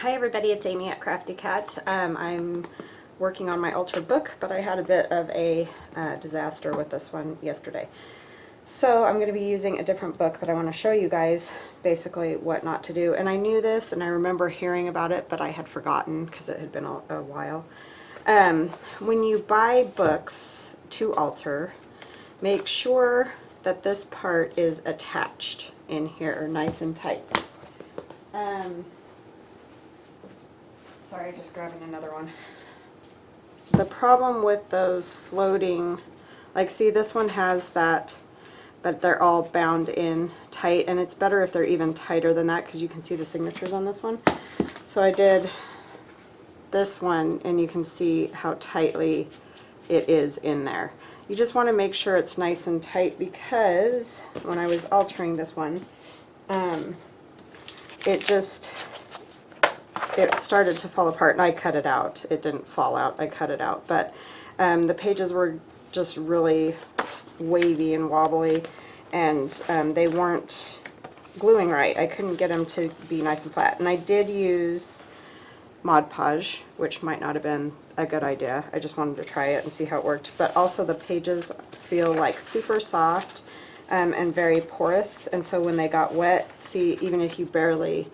Hi everybody, it's Amy at Crafty Cat. I'm working on my altered book, but I had a bit of a disaster with this one yesterday. So I'm going to be using a different book, but I want to show you guys basically what not to do. And I knew this and I remember hearing about it, but I had forgotten because it had been a while. When you buy books to alter, make sure that this part is attached in here nice and tight. Sorry, just grabbing another one. The problem with those floating, like see this one has that, but they're all bound in tight, and it's better if they're even tighter than that because you can see the signatures on this one. So I did this one and you can see how tightly it is in there. You just want to make sure it's nice and tight because when I was altering this one, it started to fall apart and I cut it out. It didn't fall out, I cut it out. But the pages were just really wavy and wobbly and they weren't gluing right. I couldn't get them to be nice and flat. And I did use Mod Podge, which might not have been a good idea. I just wanted to try it and see how it worked. But also the pages feel like super soft and very porous. And so when they got wet, see, even if you barely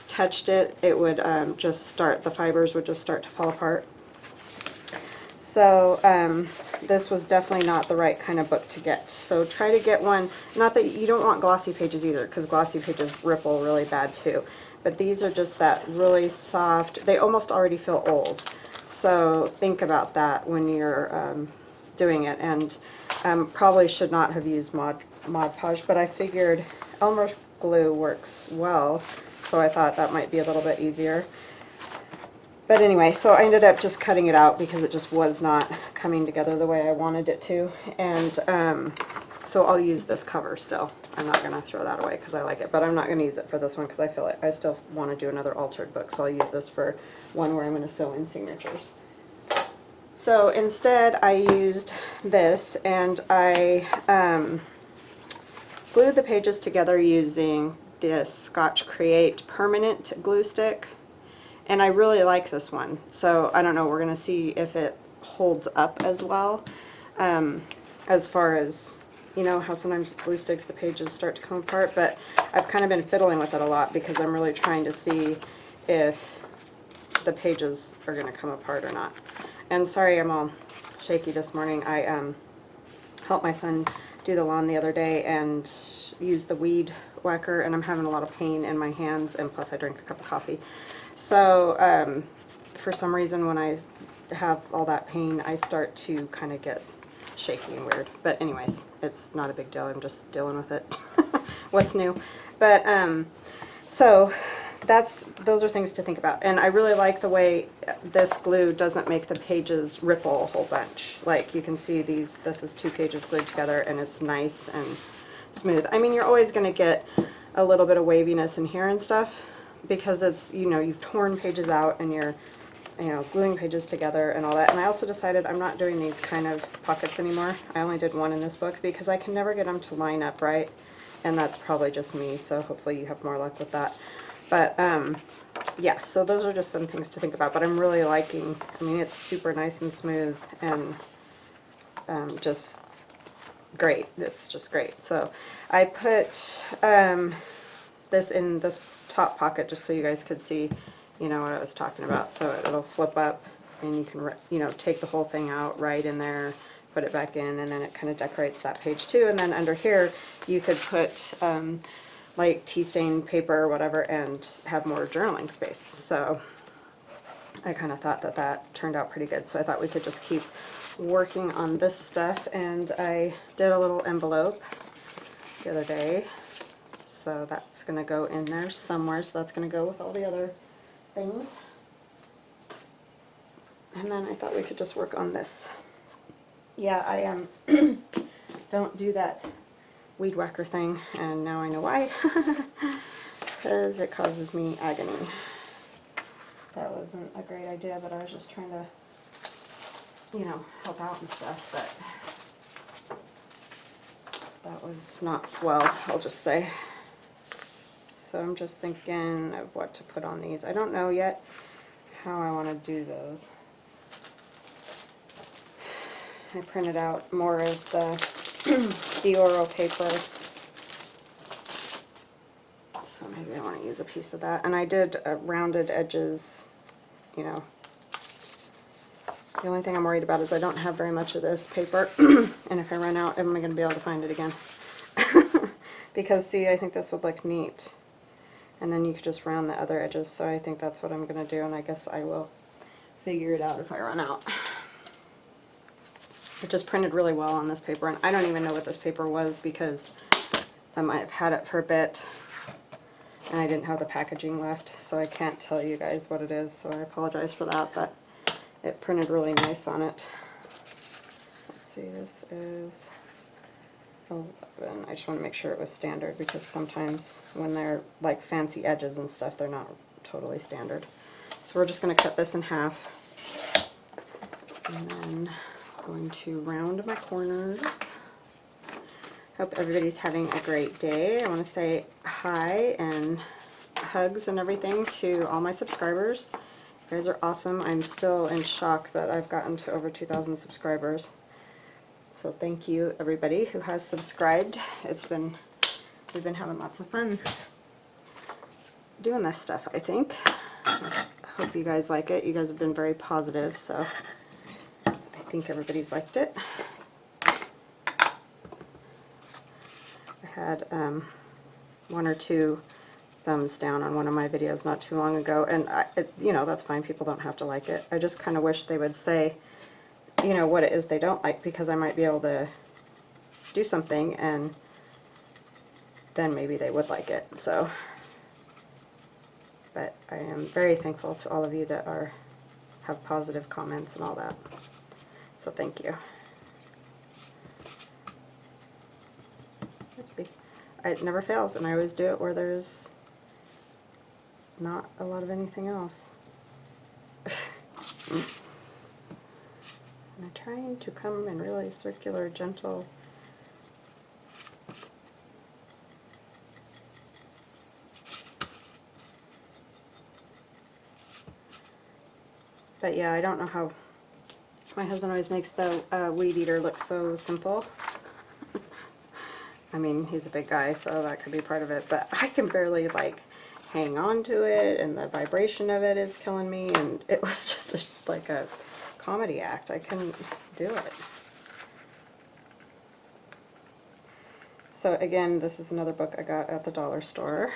touched it, it would the fibers would just start to fall apart. So this was definitely not the right kind of book to get. So try to get one, not that you don't want glossy pages either, because glossy pages ripple really bad too. But these are just that really soft, they almost already feel old. So think about that when you're doing it. And probably should not have used Mod Podge, but I figured Elmer's glue works well. So I thought that might be a little bit easier. But anyway, so I ended up just cutting it out because it just was not coming together the way I wanted it to. And so I'll use this cover still. I'm not going to throw that away because I like it, but I'm not going to use it for this one because I feel like I still want to do another altered book. So I'll use this for one where I'm going to sew in signatures. So instead I used this and I glued the pages together using this Scotch Create permanent glue stick, and I really like this one. So I don't know, we're gonna see if it holds up as well, as far as, you know, how sometimes glue sticks the pages start to come apart, but I've kind of been fiddling with it a lot because I'm really trying to see if the pages are gonna come apart or not. And sorry I'm all shaky this morning. I helped my son do the lawn the other day and used the weed whacker, and I'm having a lot of pain in my hands, and plus I drank a cup of coffee. So for some reason when I have all that pain I start to kind of get shaky and weird. But anyways, it's not a big deal. I'm just dealing with it. What's new? But so those are things to think about. And I really like the way this glue doesn't make the pages ripple a whole bunch. Like you can see this is 2 pages glued together and it's nice and smooth. I mean, you're always going to get a little bit of waviness in here and stuff because it's, you know, you've torn pages out and you're, you know, gluing pages together and all that. And I also decided I'm not doing these kind of pockets anymore. I only did one in this book because I can never get them to line up right, and that's probably just me, so hopefully you have more luck with that. But yeah, so those are just some things to think about, but I'm really liking, I mean, it's super nice and smooth and just great. It's just great. So I put this in this top pocket just so you guys could see, you know, what I was talking about. So it'll flip up and you can, you know, take the whole thing out right in there, put it back in, and then it kind of decorates that page too. And then under here you could put like tea stain paper or whatever and have more journaling space. So I kind of thought that that turned out pretty good. So I thought we could just keep working on this stuff, and I did a little envelope the other day. So that's going to go in there somewhere. So that's going to go with all the other things. And then I thought we could just work on this. Yeah, I don't do that weed whacker thing, and now I know why. Because it causes me agony. That wasn't a great idea, but I was just trying to, you know, help out and stuff, but that was not swell, I'll just say. so I'm just thinking of what to put on these. I don't know yet how I want to do those. I printed out more of the Dioro paper, so maybe I want to use a piece of that. And I did rounded edges, you know. The only thing I'm worried about is I don't have very much of this paper, and if I run out, am I going to be able to find it again? Because, see, I think this would look neat. And then you could just round the other edges, so I think that's what I'm going to do, and I guess I will figure it out if I run out. It just printed really well on this paper, and I don't even know what this paper was because I've had it for a bit, and I didn't have the packaging left, so I can't tell you guys what it is, so I apologize for that, but it printed really nice on it. Let's see, this is 11. I just want to make sure it was standard because sometimes when they're like fancy edges and stuff, they're not totally standard. So we're just going to cut this in half, and then I'm going to round my corners. Hope everybody's having a great day. I want to say hi and hugs and everything to all my subscribers. You guys are awesome. I'm still in shock that I've gotten to over 2,000 subscribers. So thank you everybody who has subscribed. We've been having lots of fun doing this stuff, I think. I hope you guys like it. You guys have been very positive, so I think everybody's liked it. I had 1 or 2 thumbs down on one of my videos not too long ago, and you know, that's fine. People don't have to like it. I just kind of wish they would say, you know, what it is they don't like, because I might be able to do something and then maybe they would like it. So, but I am very thankful to all of you that have positive comments and all that. So thank you. Oopsie. It never fails, and I always do it where there's not a lot of anything else. I'm trying to come in really circular, gentle. But yeah, I don't know how. My husband always makes the weed eater look so simple. I mean, he's a big guy, so that could be part of it, but I can barely like hang on to it, and the vibration of it is killing me, and it was just like a comedy act. I couldn't do it. So again, this is another book I got at the dollar store,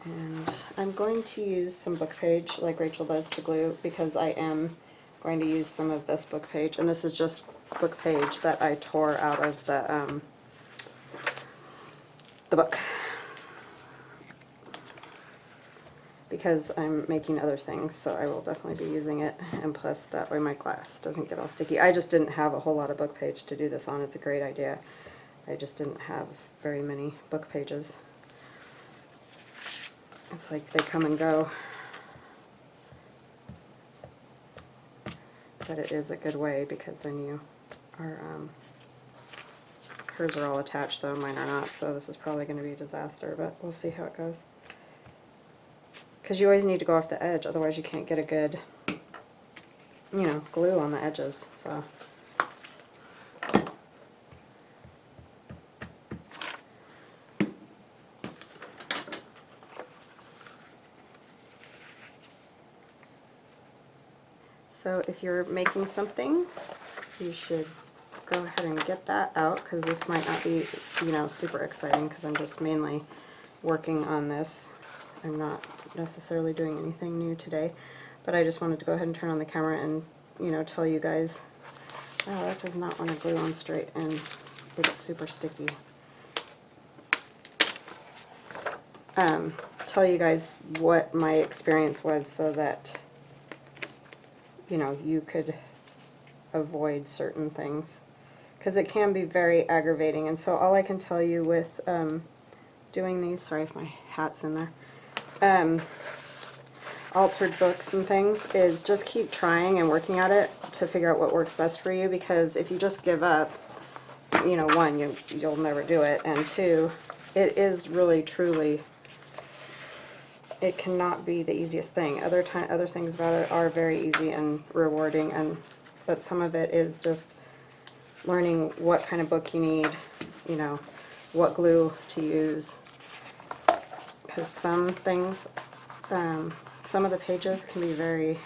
and I'm going to use some book page like Rachel does to glue, because I am going to use some of this book page, and this is just book page that I tore out of the book, because I'm making other things, so I will definitely be using it, and plus that way my glass doesn't get all sticky. I just didn't have a whole lot of book page to do this on. It's a great idea. I just didn't have very many book pages. It's like they come and go. But it is a good way, because then you are, hers are all attached though, mine are not, so this is probably going to be a disaster, but we'll see how it goes. Because you always need to go off the edge, otherwise you can't get a good, you know, glue on the edges, so. So if you're making something, you should go ahead and get that out, because this might not be, you know, super exciting, because I'm just mainly working on this. I'm not necessarily doing anything new today, but I just wanted to go ahead and turn on the camera and, you know, tell you guys, oh, that does not want to glue on straight, and it's super sticky. Tell you guys what my experience was, so that, you know, you could avoid certain things, because it can be very aggravating. And so all I can tell you with doing these, sorry if my hat's in there, altered books and things, is just keep trying and working at it to figure out what works best for you, because if you just give up, you know, one, you'll never do it, and two, it is really, truly, it cannot be the easiest thing. Other things about it are very easy and rewarding, but some of it is just learning what kind of book you need, you know, what glue to use, because some things, some of the pages can be very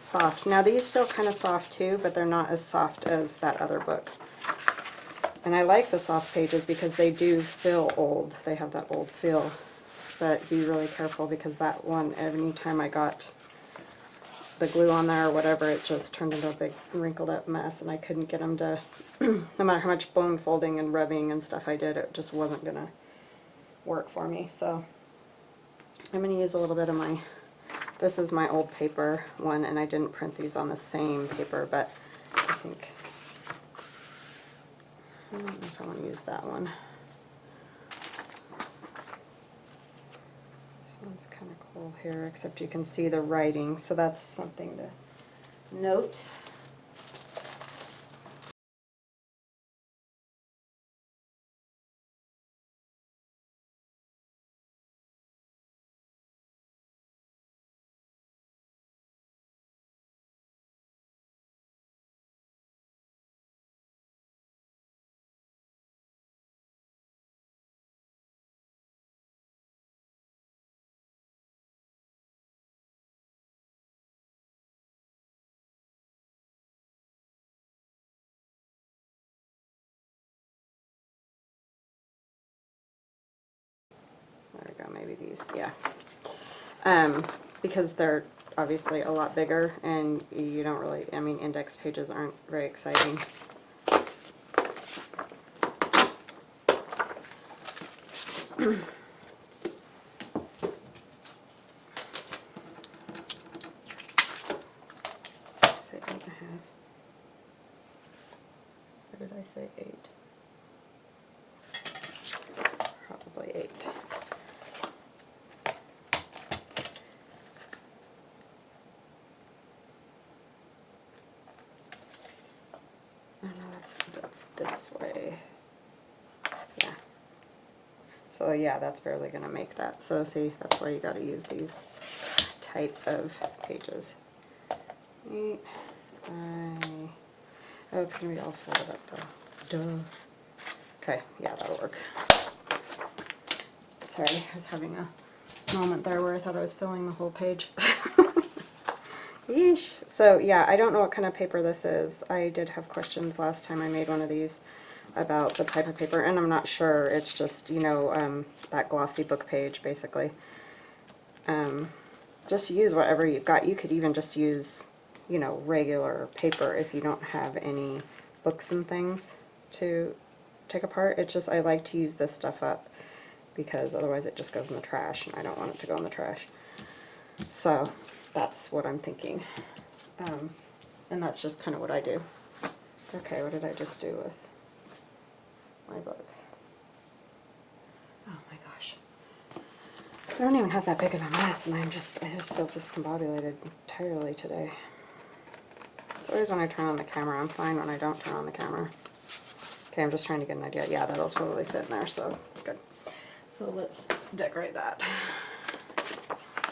soft. Now these feel kind of soft too, but they're not as soft as that other book. And I like the soft pages because they do feel old. They have that old feel. But be really careful, because that one, any time I got the glue on there or whatever, it just turned into a big wrinkled up mess, and I couldn't get them to, no matter how much bone folding and rubbing and stuff I did, it just wasn't going to work for me. So I'm going to use a little bit of my, this is my old paper one, and I didn't print these on the same paper, but I think, I don't know if I want to use that one. This one's kind of cool here, except you can see the writing, so that's something to note. There we go, maybe these, yeah. Because they're obviously a lot bigger, and you don't really, I mean, index pages aren't very exciting. Say 8.5. Or did I say 8? Probably 8. Oh no, that's this way. Yeah. So yeah, that's barely gonna make that. So see, that's why you gotta use these type of pages. 8, 5. Oh, it's gonna be all folded up though. Duh. Okay, yeah, that'll work. Sorry, I was having a moment there where I thought I was filling the whole page. Yeesh. So yeah, I don't know what kind of paper this is. I did have questions last time I made one of these about the type of paper, and I'm not sure. It's just, you know, that glossy book page, basically. Just use whatever you've got. You could even just use, you know, regular paper if you don't have any books and things to take apart. It's just, I like to use this stuff up, because otherwise it just goes in the trash, and I don't want it to go in the trash. So that's what I'm thinking. And that's just kind of what I do. Okay, what did I just do with my book? Oh my gosh. I don't even have that big of a mess, and I just feel discombobulated entirely today. It's always when I turn on the camera. I'm fine when I don't turn on the camera. Okay, I'm just trying to get an idea. Yeah, that'll totally fit in there, so good. So let's decorate that,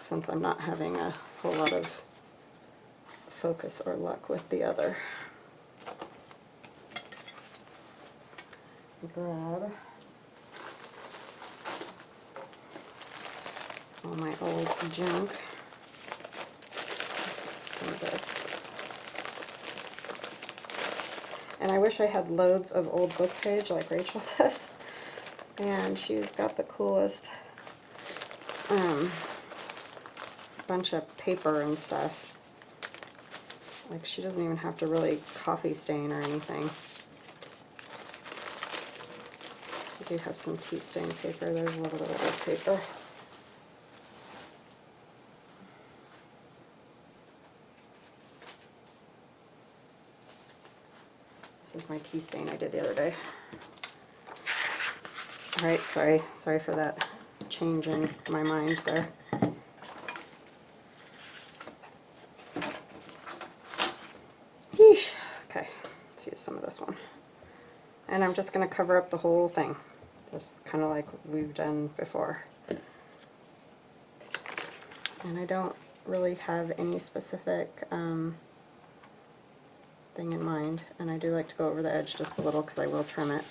since I'm not having a whole lot of focus or luck with the other. Grab all my old junk. Some of this. And I wish I had loads of old book page like Rachel does. And she's got the coolest bunch of paper and stuff. Like, she doesn't even have to really coffee stain or anything. I do have some tea stain paper. There's a little bit of old paper. This is my tea stain I did the other day. Alright, sorry for that change in my mind there. Yeesh. Okay, let's use some of this one. And I'm just going to cover up the whole thing. just kind of like we've done before. And I don't really have any specific thing in mind, and I do like to go over the edge just a little because I will trim it.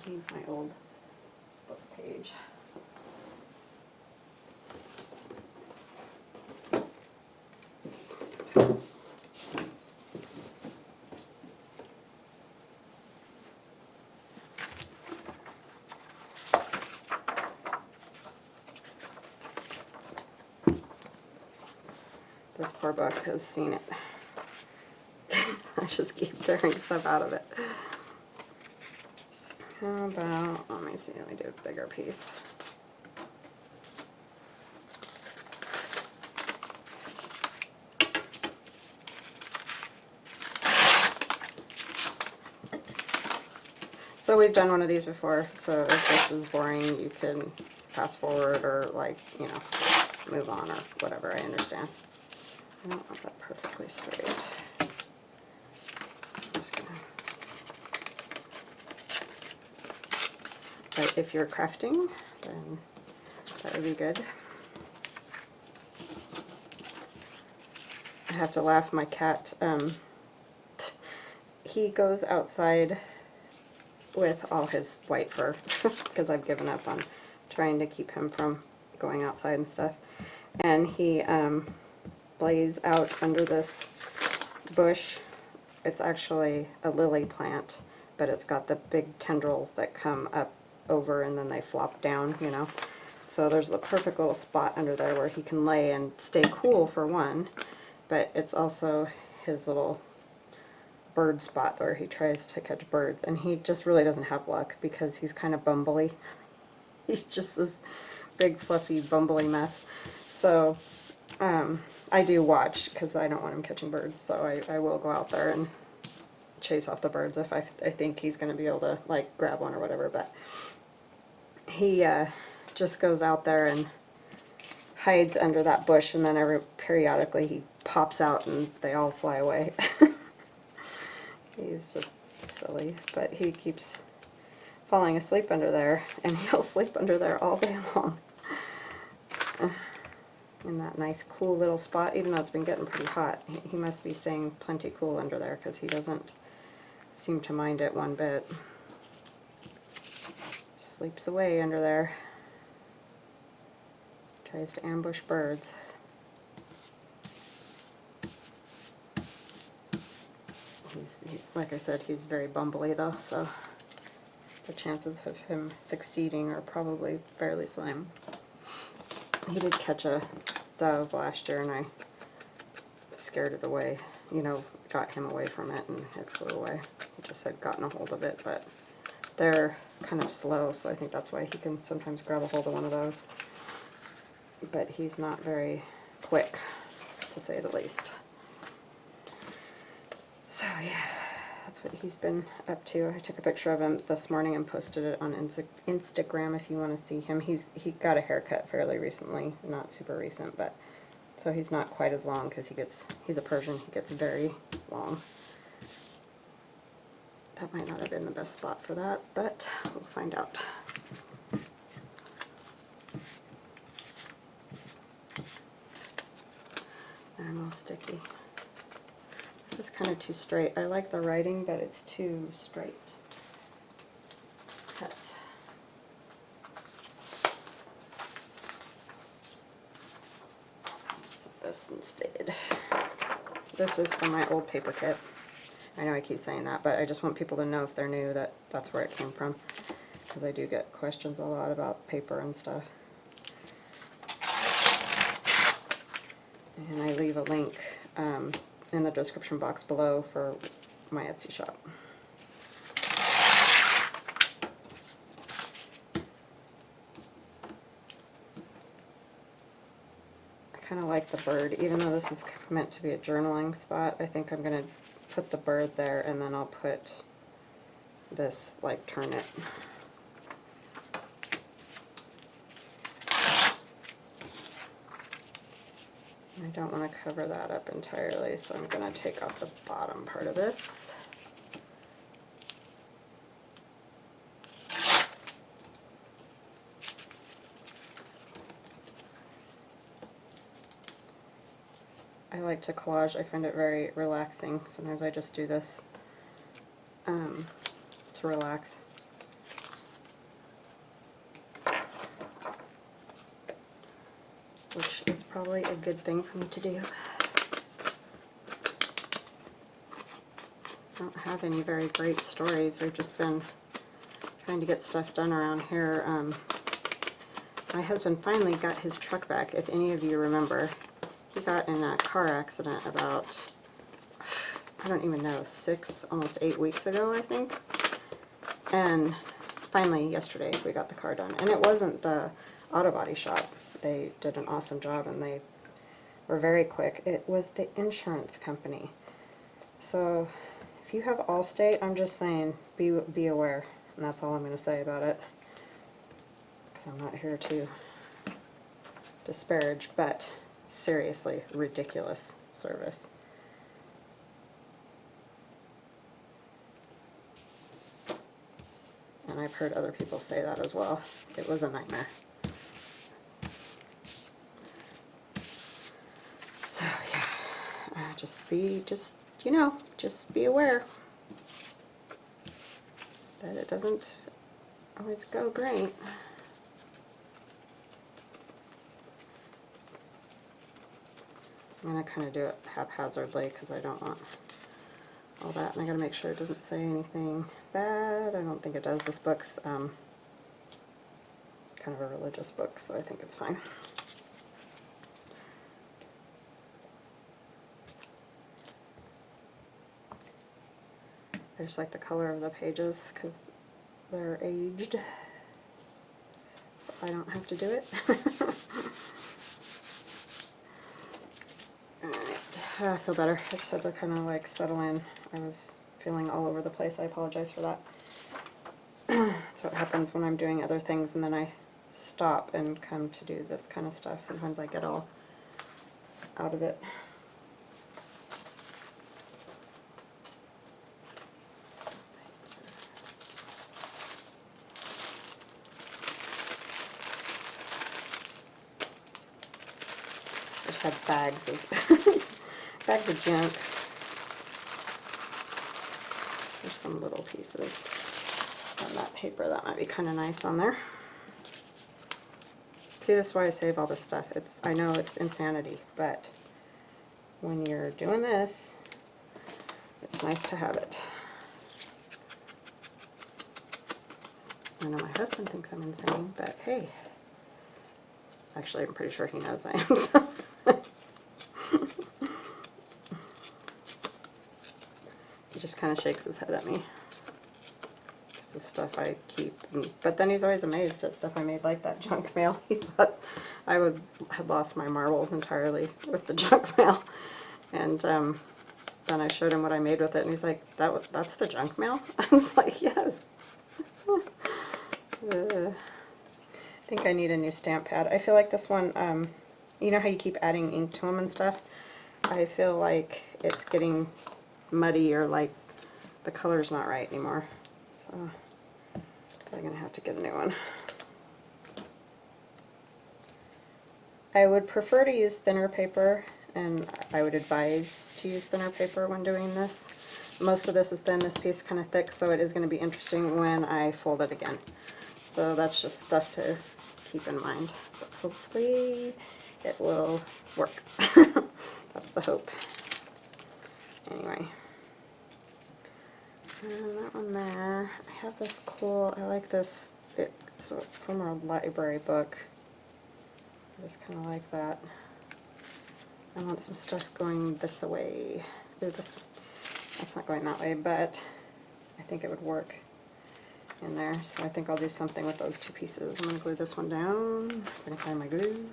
I need my old book page. This poor book has seen it. I just keep tearing stuff out of it. How about, let me see, let me do a bigger piece. So we've done one of these before, so if this is boring, you can fast forward or, like, you know, move on or whatever, I understand. I don't want that perfectly straight. I'm just gonna... But if you're crafting, then that would be good. I have to laugh, my cat, he goes outside with all his white fur because I've given up on trying to keep him from going outside and stuff. And he lays out under this bush. It's actually a lily plant, but it's got the big tendrils that come up over and then they flop down, you know. So there's a perfect little spot under there where he can lay and stay cool for one, but it's also his little bird spot where he tries to catch birds, and he just really doesn't have luck because he's kind of bumbly. He's just this big fluffy bumbly mess. So I do watch because I don't want him catching birds, so I will go out there and chase off the birds if I think he's going to be able to, like, grab one or whatever. But he just goes out there and hides under that bush, and then periodically he pops out and they all fly away. He's just silly, but he keeps falling asleep under there, and he'll sleep under there all day long. In that nice cool little spot, even though it's been getting pretty hot. He must be staying plenty cool under there because he doesn't seem to mind it one bit. Sleeps away under there. Tries to ambush birds. He's like I said, he's very bumbly though, so the chances of him succeeding are probably fairly slim. He did catch a dove last year and I scared it away, you know, got him away from it and it flew away. He just had gotten a hold of it, but they're kind of slow, so I think that's why he can sometimes grab a hold of one of those. But he's not very quick, to say the least. So yeah, that's what he's been up to. I took a picture of him this morning and posted it on Instagram if you want to see him. He got a haircut fairly recently, not super recent, but so he's not quite as long because he's a Persian. He gets very long. That might not have been the best spot for that, but we'll find out. I'm all sticky. This is kind of too straight. I like the writing, but it's too straight. Cut. Set this instead. This is from my old paper kit. I know I keep saying that, but I just want people to know if they're new that that's where it came from, because I do get questions a lot about paper and stuff. And I leave a link in the description box below for my Etsy shop. I kind of like the bird, even though this is meant to be a journaling spot. I think I'm going to put the bird there, and then I'll put this, like, turn it. I don't want to cover that up entirely, so I'm going to take off the bottom part of this. I like to collage. I find it very relaxing. Sometimes I just do this to relax. Which is probably a good thing for me to do. I don't have any very great stories. We've just been trying to get stuff done around here. My husband finally got his truck back. If any of you remember, he got in a car accident about, I don't even know, 6, almost 8 weeks ago, I think. And finally, yesterday, we got the car done. And it wasn't the auto body shop. They did an awesome job and they were very quick. It was the insurance company. So if you have Allstate, I'm just saying, be aware. And that's all I'm going to say about it. Because I'm not here to disparage, but seriously, ridiculous service. And I've heard other people say that as well. It was a nightmare. So yeah, just be aware that it doesn't always go great. I'm going to kind of do it haphazardly because I don't want all that, and I got to make sure it doesn't say anything bad. I don't think it does. This book's kind of a religious book, so I think it's fine. I just like the color of the pages because they're aged. I don't have to do it. I feel better. I just had to kind of like settle in. I was feeling all over the place. I apologize for that. That's what happens when I'm doing other things and then I stop and come to do this kind of stuff. Sometimes I get all out of it. I just have bags of bags of junk. There's some little pieces on that paper that might be kind of nice on there. See, this is why I save all this stuff. I know it's insanity, but when you're doing this, it's nice to have it. I know my husband thinks I'm insane, but hey. Actually, I'm pretty sure he knows I am. So. He just kind of shakes his head at me. This is stuff I keep. But then he's always amazed at stuff I made, like that junk mail. He thought I had lost my marbles entirely with the junk mail. And then I showed him what I made with it, and he's like, that's the junk mail? I was like, yes. I think I need a new stamp pad. I feel like this one, you know how you keep adding ink to them and stuff? I feel like it's getting muddy, or like the color's not right anymore. So I'm going to have to get a new one. I would prefer to use thinner paper, and I would advise to use thinner paper when doing this. Most of this is thin, this piece is kind of thick, so it is going to be interesting when I fold it again. So that's just stuff to keep in mind. But hopefully it will work. That's the hope. Anyway. And that one there. I have this cool, I like this, it's from a library book. I just kind of like that. I want some stuff going this way. That's not going that way, but I think it would work in there. So I think I'll do something with those two pieces. I'm going to glue this one down. I'm going to find my glue.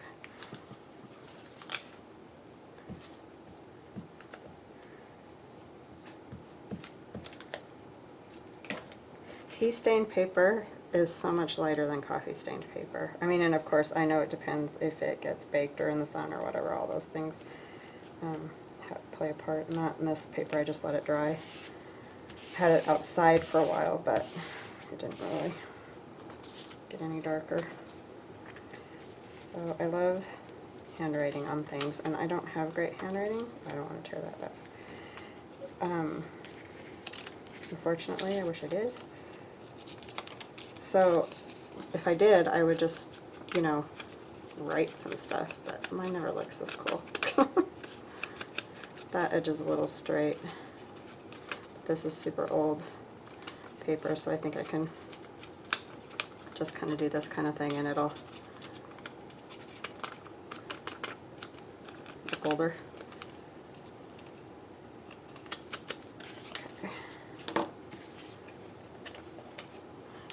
Tea stained paper is so much lighter than coffee stained paper. I mean, and of course I know it depends if it gets baked or in the sun or whatever, all those things play a part. Not in this paper, I just let it dry. Had it outside for a while, but it didn't really get any darker. So I love handwriting on things, and I don't have great handwriting. I don't want to tear that up. Unfortunately, I wish I did. So if I did, I would just, you know, write some stuff, but mine never looks this cool. That edge is a little straight. This is super old paper, so I think I can just kind of do this kind of thing and it'll look older. Okay.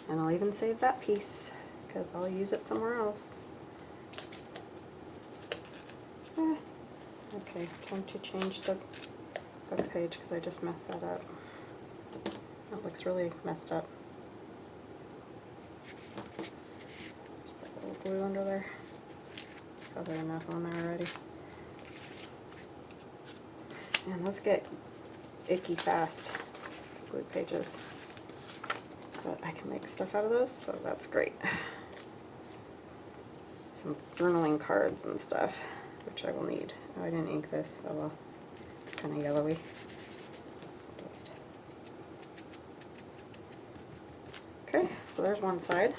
And I'll even save that piece because I'll use it somewhere else. Okay, time to change the book page because I just messed that up. That looks really messed up. Just put a little glue under there. Probably enough on there already. And those get icky fast, glue pages. But I can make stuff out of those, so that's great. Some journaling cards and stuff, which I will need. Oh, I didn't ink this. Oh well. It's kind of yellowy. Okay, so there's one side.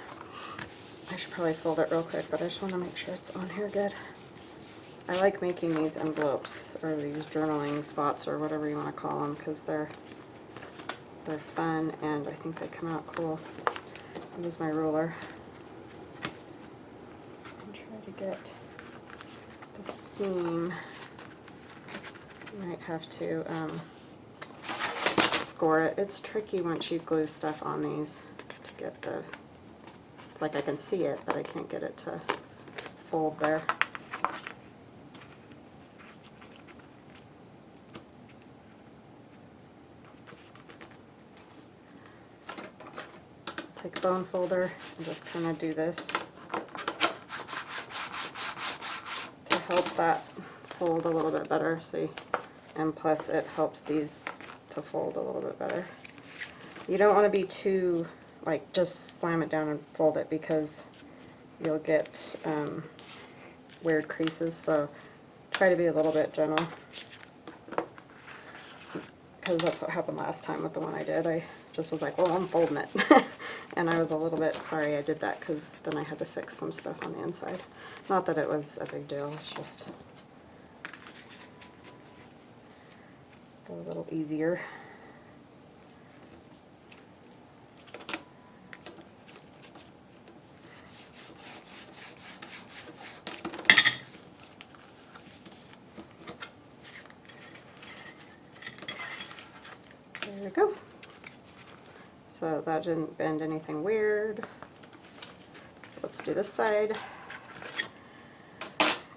I should probably fold it real quick, but I just want to make sure it's on here good. I like making these envelopes, or these journaling spots, or whatever you want to call them, because they're fun, and I think they come out cool. I'll use my ruler and try to get the seam. You might have to score it. It's tricky once you glue stuff on these to get the, it's like I can see it, but I can't get it to fold there. Take a bone folder and just kind of do this to help that fold a little bit better. See, and plus it helps these to fold a little bit better. You don't want to be too, like, just slam it down and fold it because you'll get weird creases, so try to be a little bit gentle, because that's what happened last time with the one I did. I just was like, well, I'm folding it. And I was a little bit sorry I did that, because then I had to fix some stuff on the inside. Not that it was a big deal, it's just a little easier. There we go. So that didn't bend anything weird. So let's do this side.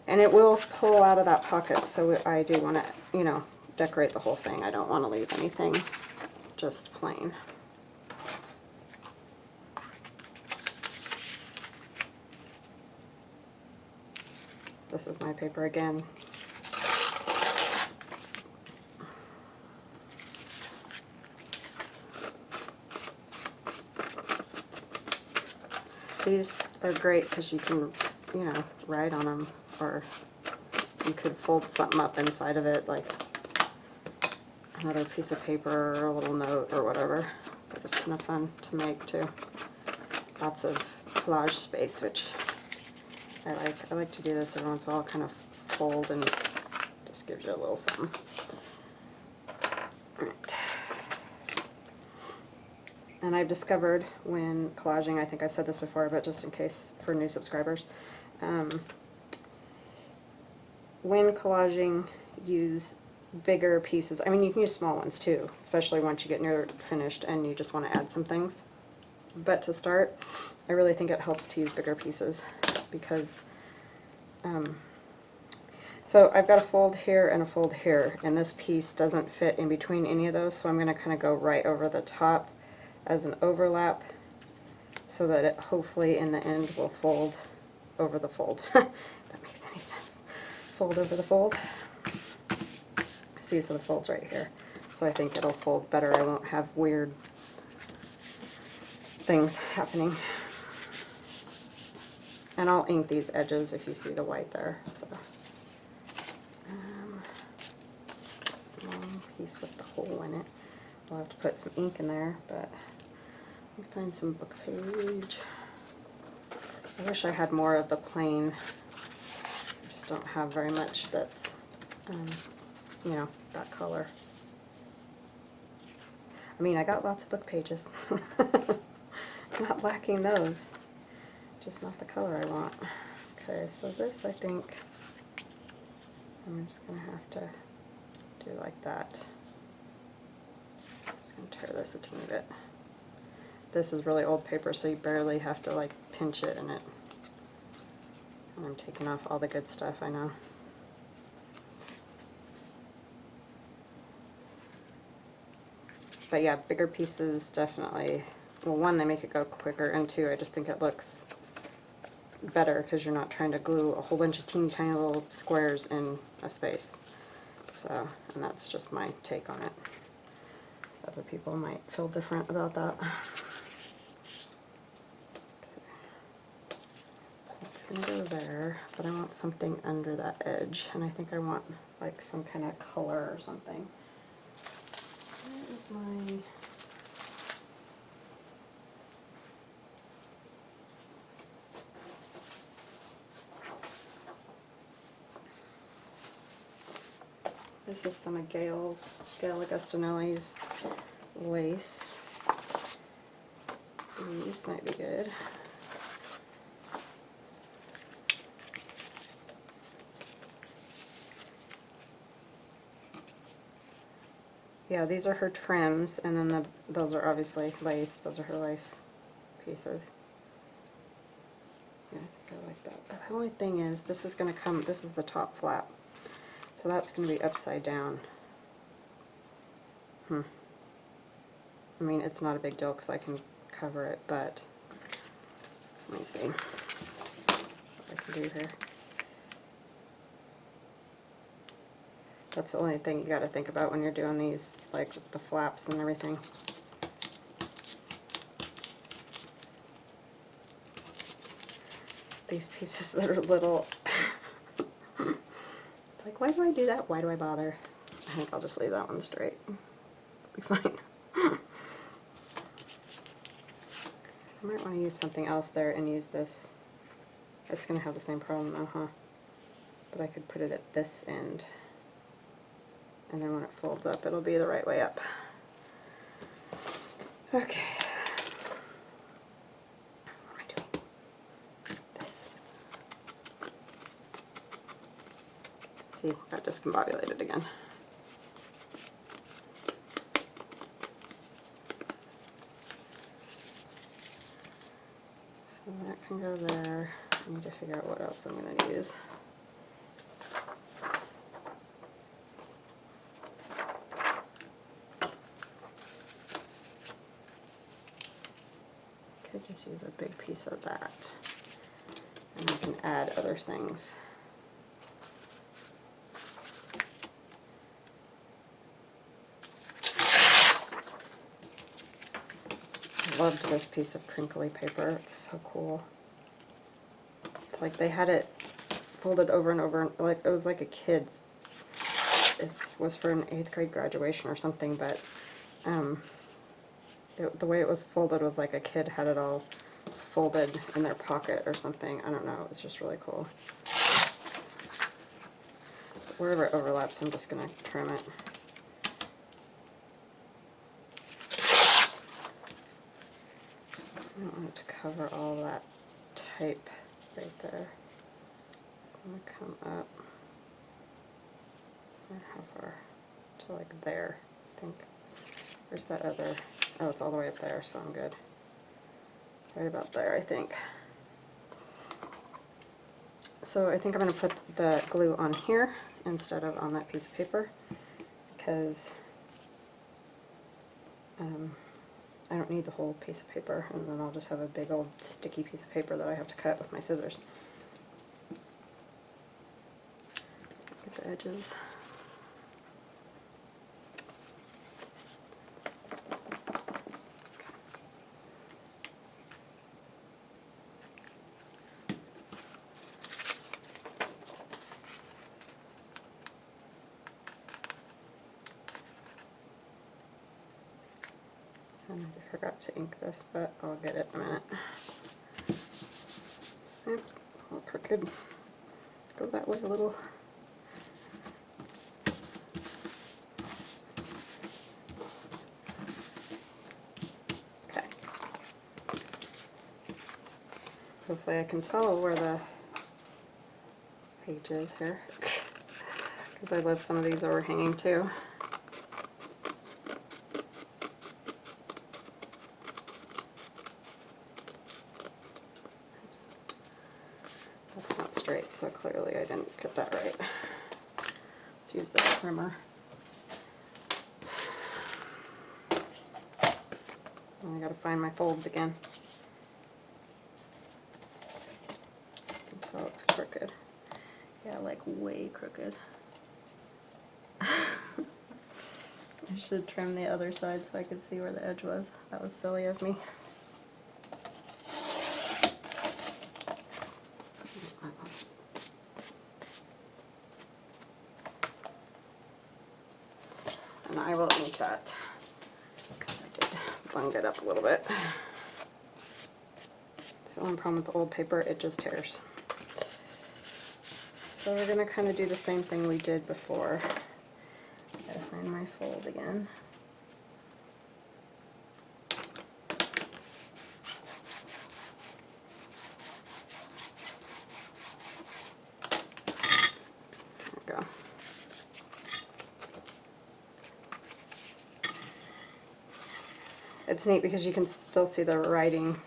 And it will pull out of that pocket, so I do want to, you know, decorate the whole thing. I don't want to leave anything just plain. This is my paper again. These are great because you can, you know, write on them, or you could fold something up inside of it, like another piece of paper or a little note or whatever. They're just kind of fun to make too. Lots of collage space, which I like. I like to do this every once in a while, kind of fold, and just gives you a little something. All right. And I've discovered when collaging, I think I've said this before, but just in case for new subscribers, when collaging, use bigger pieces. I mean, you can use small ones too, especially once you get near finished and you just want to add some things. But to start, I really think it helps to use bigger pieces, because so I've got a fold here and a fold here, and this piece doesn't fit in between any of those, so I'm going to kind of go right over the top as an overlap, so that it hopefully in the end will fold over the fold. If that makes any sense. Fold over the fold. See, so the fold's right here. So I think it'll fold better. I won't have weird things happening. And I'll ink these edges if you see the white there. So piece with the hole in it. I'll have to put some ink in there, but let me find some book page. I wish I had more of the plain. I just don't have very much that's, you know, that color. I mean, I got lots of book pages. Not lacking those. Just not the color I want. Okay, so this I think I'm just going to have to do like that. I'm just going to tear this a teeny bit. This is really old paper, so you barely have to like pinch it in it. And I'm taking off all the good stuff, I know. But yeah, bigger pieces definitely, well, one, they make it go quicker, and two, I just think it looks better because you're not trying to glue a whole bunch of teeny tiny little squares in a space. So, and that's just my take on it. Other people might feel different about that. It's going to go there, but I want something under that edge, and I think I want like some kind of color or something. Where is my... This is some of Gail Augustinelli's lace. These might be good. Yeah, these are her trims, and then those are obviously lace. Those are her lace pieces. Yeah, I think I like that. But the only thing is, this is going to come, this is the top flap. So that's going to be upside down. I mean, it's not a big deal because I can cover it, but let me see what I can do here. That's the only thing you got to think about when you're doing these, like the flaps and everything. These pieces that are little, it's like, why do I do that? Why do I bother? I think I'll just leave that one straight. Be fine. I might want to use something else there and use this. It's going to have the same problem though, huh? But I could put it at this end. And then when it folds up, it'll be the right way up. Okay. What am I doing? This. See, that discombobulated again. So that can go there. I need to figure out what else I'm going to use. Could just use a big piece of that, and I can add other things. I loved this piece of crinkly paper. It's so cool. It's like they had it folded over and over, like it was like a kid's. It was for an 8th grade graduation or something, but the way it was folded was like a kid had it all folded in their pocket or something. I don't know. It was just really cool. But wherever it overlaps, I'm just going to trim it. I don't want it to cover all that type right there. So I'm going to come up. How far? To like there, I think. Where's that other? Oh, it's all the way up there, so I'm good. Right about there, I think. So I think I'm going to put the glue on here instead of on that piece of paper because I don't need the whole piece of paper, and then I'll just have a big old sticky piece of paper that I have to cut with my scissors. Get the edges. And I forgot to ink this, but I'll get it in a minute. Oops, all crooked. Go that way a little. Okay. Hopefully I can tell where the page is here, because I left some of these overhanging too. That's not straight, so clearly I didn't get that right. Let's use the trimmer. And I gotta find my folds again. So it's crooked. Yeah, like way crooked. I should trim the other side so I could see where the edge was. That was silly of me. And I will ink that because I did blend it up a little bit. It's the only problem with the old paper, it just tears. So we're going to kind of do the same thing we did before. Gotta find my fold again. There we go. It's neat because you can still see the writing,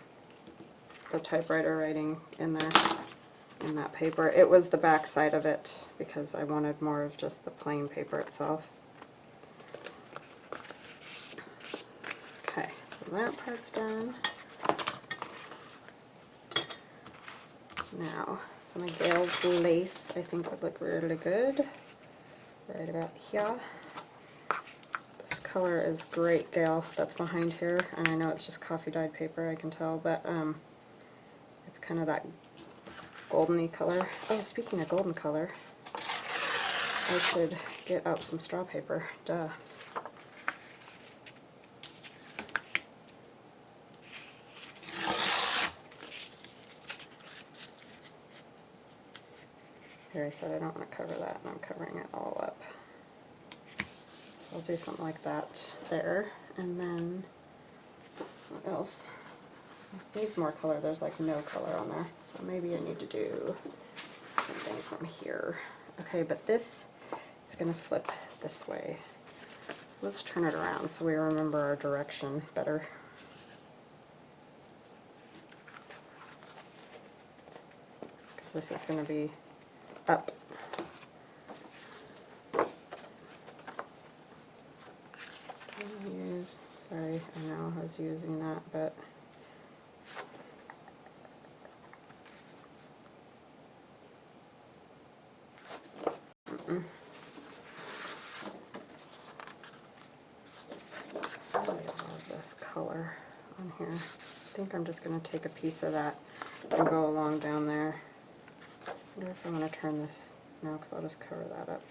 the typewriter writing in there, in that paper. It was the back side of it because I wanted more of just the plain paper itself. Okay, so that part's done. Now, some of Gail's lace I think would look really good right about here. This color is great, Gail, that's behind here, and I know it's just coffee dyed paper, I can tell, but it's kind of that goldeny color. Oh, speaking of golden color, I should get out some straw paper, duh. Here I said I don't want to cover that, and I'm covering it all up. So I'll do something like that there, and then what else? It needs more color. There's like no color on there, so maybe I need to do something from here. Okay, but this is going to flip this way. So let's turn it around so we remember our direction better. Because this is going to be up. Sorry, I know I was using that, but I love this color on here. I think I'm just going to take a piece of that and go along down there. I wonder if I'm going to turn this, no, because I'll just cover that up.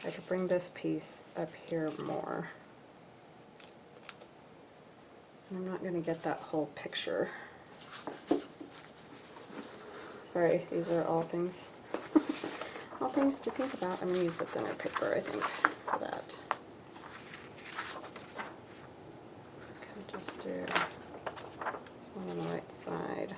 I could bring this piece up here more. I'm not going to get that whole picture. Sorry, these are all things all things to think about. I'm going to use the thinner paper, I think, for that. Just do this one on the right side.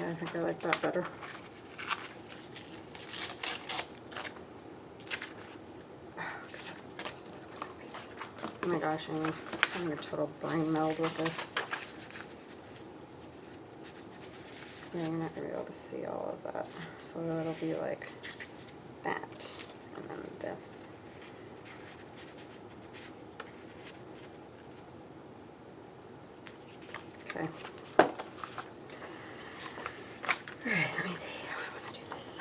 Yeah, I think I like that better. Oh my gosh, I'm having a total brain meld with this. Yeah, you're not going to be able to see all of that. So it'll be like that. And then this. Okay. Alright, let me see how I want to do this.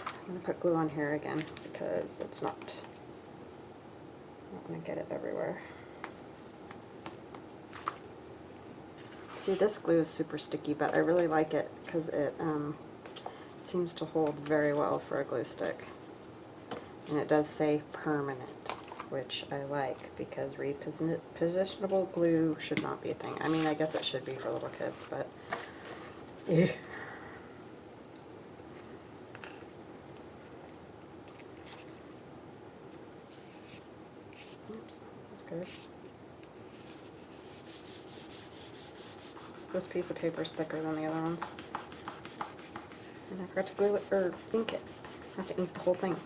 I'm going to put glue on here again because it's not, I don't want to get it everywhere. See, this glue is super sticky, but I really like it because it seems to hold very well for a glue stick. And it does say permanent, which I like because repositionable glue should not be a thing. I mean, I guess it should be for little kids, but yeah. Oops, that's good. This piece of paper is thicker than the other ones. And I forgot to glue it, or ink it. I have to ink the whole thing.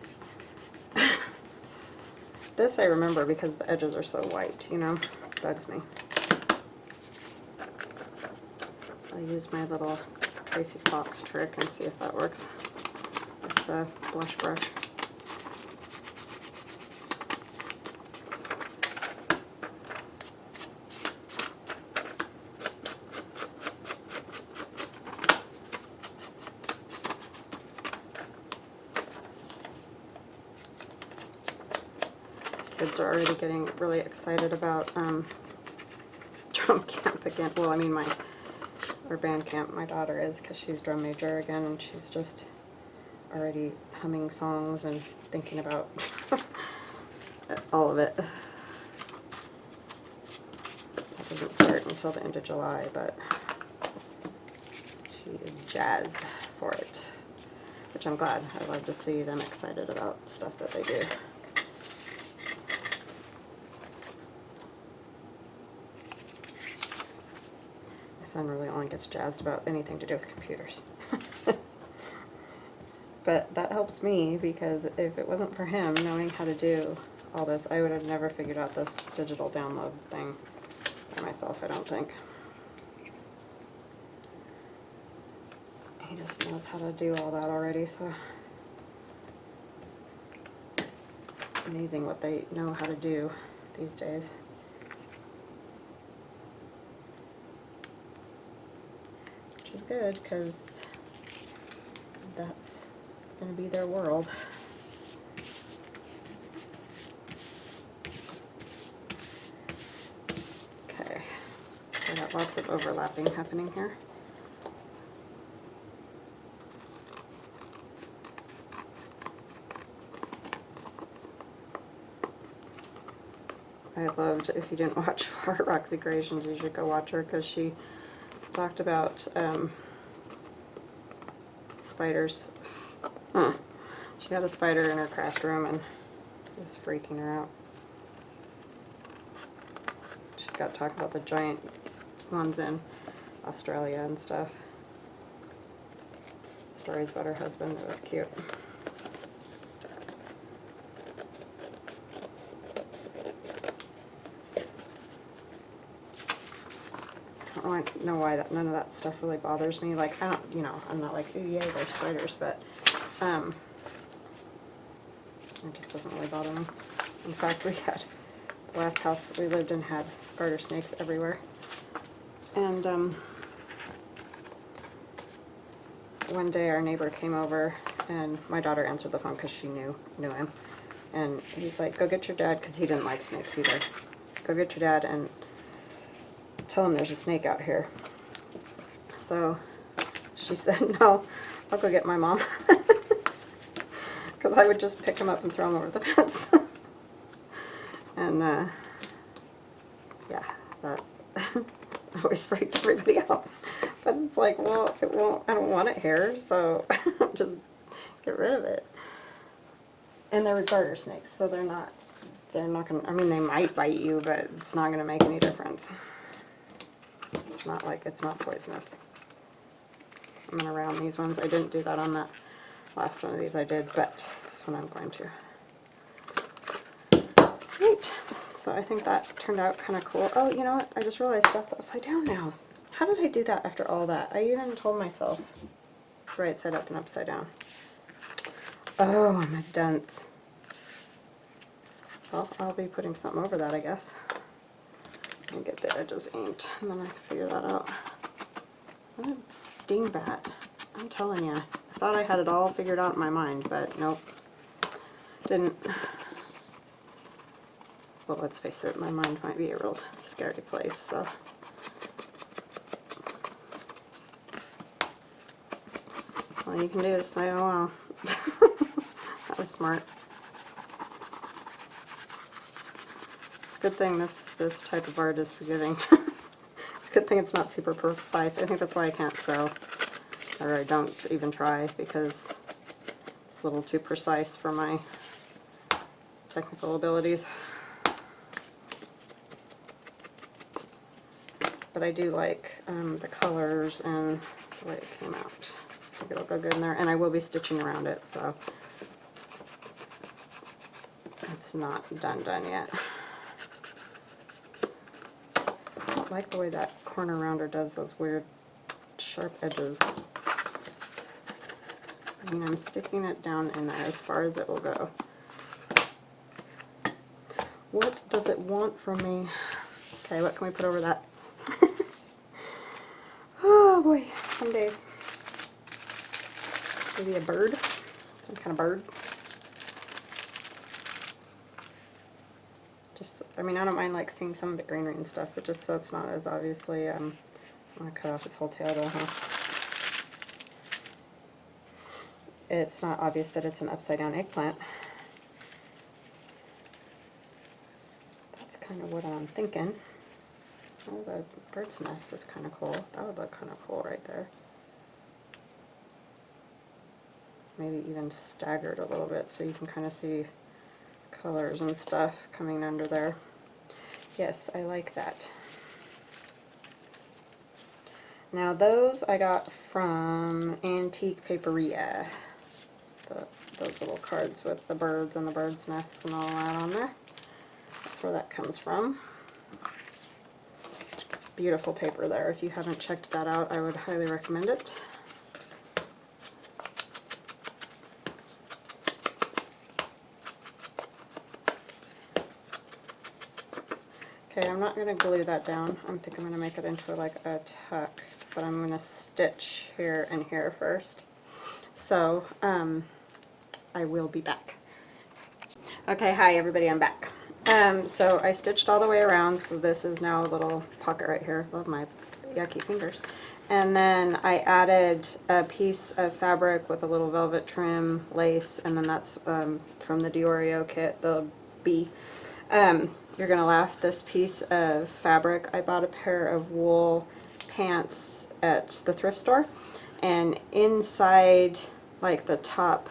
This I remember because the edges are so white, you know, bugs me. I'll use my little Tracy Fox trick and see if that works with the blush brush. Kids are already getting really excited about drum camp again. Well, I mean our band camp, my daughter is, because she's drum major again, and she's just already humming songs and thinking about all of it. That doesn't start until the end of July, but she is jazzed for it, which I'm glad. I love to see them excited about stuff that they do. Son really only gets jazzed about anything to do with computers. But that helps me because if it wasn't for him knowing how to do all this, I would have never figured out this digital download thing by myself, I don't think. He just knows how to do all that already, so amazing what they know how to do these days. Which is good because that's going to be their world. Okay, I got lots of overlapping happening here. I loved, if you didn't watch Roxy Creations, you should go watch her because she talked about spiders. She had a spider in her craft room and it was freaking her out. She got talking about the giant ones in Australia and stuff. Stories about her husband. It was cute. I don't know why none of that stuff really bothers me. Like, I don't, you know, I'm not like, ooh, yay, there's spiders, but it just doesn't really bother me. In fact, the last house we lived in had garter snakes everywhere. And one day our neighbor came over and my daughter answered the phone because she knew him. And he's like, go get your dad, because he didn't like snakes either. Go get your dad and tell him there's a snake out here. So she said, no, I'll go get my mom. Because I would just pick him up and throw him over the fence. And yeah, that always freaked everybody out. But it's like, well, it won't, I don't want it here, so just get rid of it. And they were garter snakes, so they're not gonna, I mean, they might bite you, but it's not gonna make any difference. It's not like, it's not poisonous. I'm gonna round these ones. I didn't do that on that last one of these I did, but this one I'm going to. Right, so I think that turned out kind of cool. Oh, you know what? I just realized that's upside down now. How did I do that after all that? I even told myself right side up and upside down. Oh, I'm a dunce. Well, I'll be putting something over that, I guess. And get the edges inked, and then I can figure that out. What a dingbat. I'm telling you. I thought I had it all figured out in my mind, but nope. Didn't. Well, let's face it, my mind might be a real scary place, so. All you can do is say, oh wow. That was smart. It's a good thing this type of art is forgiving. It's a good thing it's not super precise. I think that's why I can't sew, or I don't even try, because it's a little too precise for my technical abilities. But I do like the colors and the way it came out. I think it'll go good in there, and I will be stitching around it, so it's not done yet. I don't like the way that corner rounder does those weird sharp edges. I mean, I'm sticking it down in there as far as it will go. What does it want from me? Okay, what can we put over that? Oh boy, some days. Maybe a bird, some kind of bird. Just, I mean, I don't mind like seeing some of the greenery and stuff, but just so it's not as obviously, I'm gonna cut off its whole tail though, huh? It's not obvious that it's an upside down eggplant. That's kind of what I'm thinking. Oh, the bird's nest is kind of cool. That would look kind of cool right there. Maybe even staggered a little bit so you can kind of see colors and stuff coming under there. Yes, I like that. Now those I got from Antique Paperia. Those little cards with the birds and the bird's nests and all that on there. That's where that comes from. Beautiful paper there. If you haven't checked that out, I would highly recommend it. Okay, I'm not going to glue that down. I think I'm going to make it into like a tuck, but I'm going to stitch here and here first. So, I will be back. Okay, hi everybody, I'm back. So I stitched all the way around, so this is now a little pocket right here. Love my yucky fingers. And then I added a piece of fabric with a little velvet trim, lace, and then that's from the Diorio kit, the bee. You're gonna laugh, this piece of fabric, I bought a pair of wool pants at the thrift store, and inside like the top,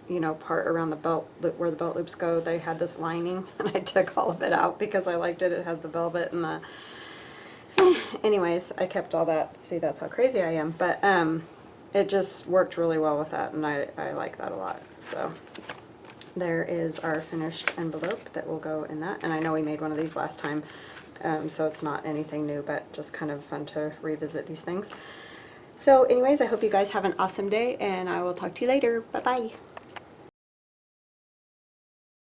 you know, part around the belt loop where the belt loops go, they had this lining, and I took all of it out because I liked it. It had the velvet and the anyways, I kept all that. See, that's how crazy I am, but it just worked really well with that, and I like that a lot. So there is our finished envelope that will go in that, and I know we made one of these last time, so it's not anything new, but just kind of fun to revisit these things. So anyways, I hope you guys have an awesome day, and I will talk to you later. Bye-bye.